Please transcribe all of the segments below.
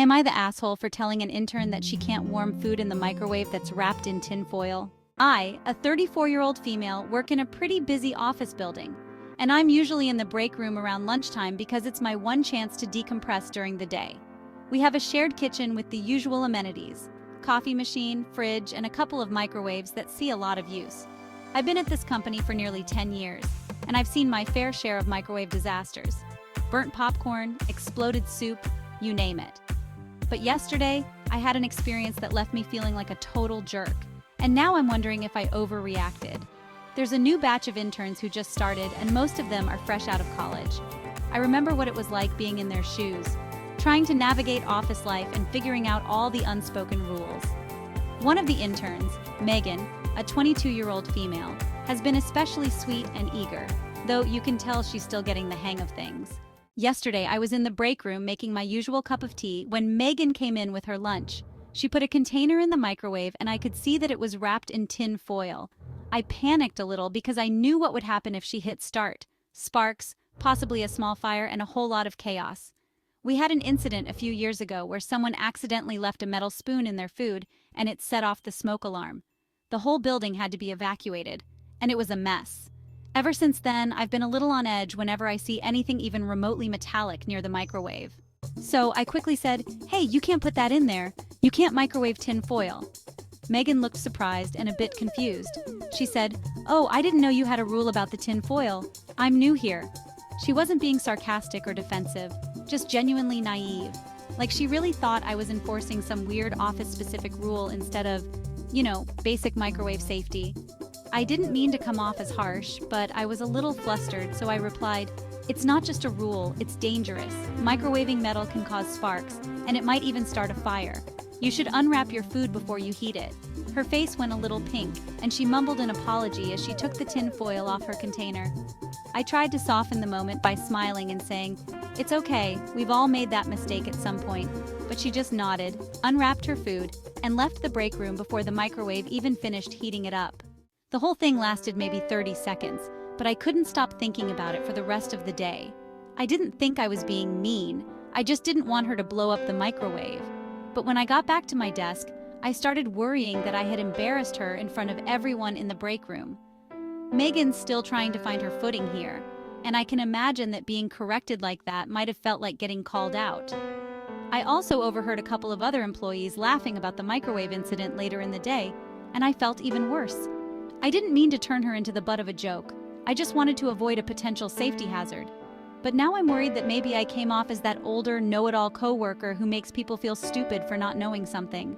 Am I the asshole for telling an intern that she can't warm food in the microwave that's wrapped in tin foil? I, a 34-year-old female, work in a pretty busy office building, and I'm usually in the break room around lunchtime because it's my one chance to decompress during the day. We have a shared kitchen with the usual amenities: coffee machine, fridge, and a couple of microwaves that see a lot of use. I've been at this company for nearly 10 years, and I've seen my fair share of microwave disasters. Burnt popcorn, exploded soup, you name it. But yesterday, I had an experience that left me feeling like a total jerk, and now I'm wondering if I overreacted. There's a new batch of interns who just started, and most of them are fresh out of college. I remember what it was like being in their shoes, trying to navigate office life and figuring out all the unspoken rules. One of the interns, Megan, a 22-year-old female, has been especially sweet and eager, though you can tell she's still getting the hang of things. Yesterday, I was in the break room making my usual cup of tea when Megan came in with her lunch. She put a container in the microwave and I could see that it was wrapped in tin foil. I panicked a little because I knew what would happen if she hit start. Sparks, possibly a small fire, and a whole lot of chaos. We had an incident a few years ago where someone accidentally left a metal spoon in their food and it set off the smoke alarm. The whole building had to be evacuated, and it was a mess. Ever since then, I've been a little on edge whenever I see anything even remotely metallic near the microwave. So I quickly said, "Hey, you can't put that in there. You can't microwave tin foil." Megan looked surprised and a bit confused. She said, "Oh, I didn't know you had a rule about the tin foil. I'm new here." She wasn't being sarcastic or defensive, just genuinely naive. Like she really thought I was enforcing some weird office-specific rule instead of, basic microwave safety. I didn't mean to come off as harsh, but I was a little flustered, so I replied, "It's not just a rule, it's dangerous. Microwaving metal can cause sparks, and it might even start a fire. You should unwrap your food before you heat it." Her face went a little pink, and she mumbled an apology as she took the tin foil off her container. I tried to soften the moment by smiling and saying, "It's okay, we've all made that mistake at some point," but she just nodded, unwrapped her food, and left the break room before the microwave even finished heating it up. The whole thing lasted maybe 30 seconds, but I couldn't stop thinking about it for the rest of the day. I didn't think I was being mean, I just didn't want her to blow up the microwave. But when I got back to my desk, I started worrying that I had embarrassed her in front of everyone in the break room. Megan's still trying to find her footing here, and I can imagine that being corrected like that might have felt like getting called out. I also overheard a couple of other employees laughing about the microwave incident later in the day, and I felt even worse. I didn't mean to turn her into the butt of a joke. I just wanted to avoid a potential safety hazard. But now I'm worried that maybe I came off as that older, know-it-all coworker who makes people feel stupid for not knowing something.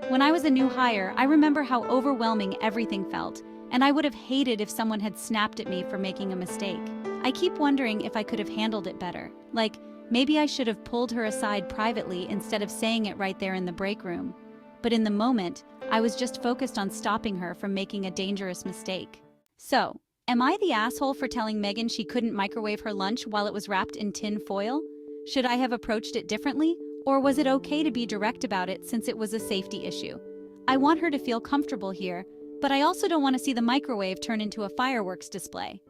When I was a new hire, I remember how overwhelming everything felt, and I would have hated if someone had snapped at me for making a mistake. I keep wondering if I could have handled it better. Like, maybe I should have pulled her aside privately instead of saying it right there in the break room. But in the moment, I was just focused on stopping her from making a dangerous mistake. So, am I the asshole for telling Megan she couldn't microwave her lunch while it was wrapped in tin foil? Should I have approached it differently? Or was it okay to be direct about it since it was a safety issue? I want her to feel comfortable here, but I also don't want to see the microwave turn into a fireworks display.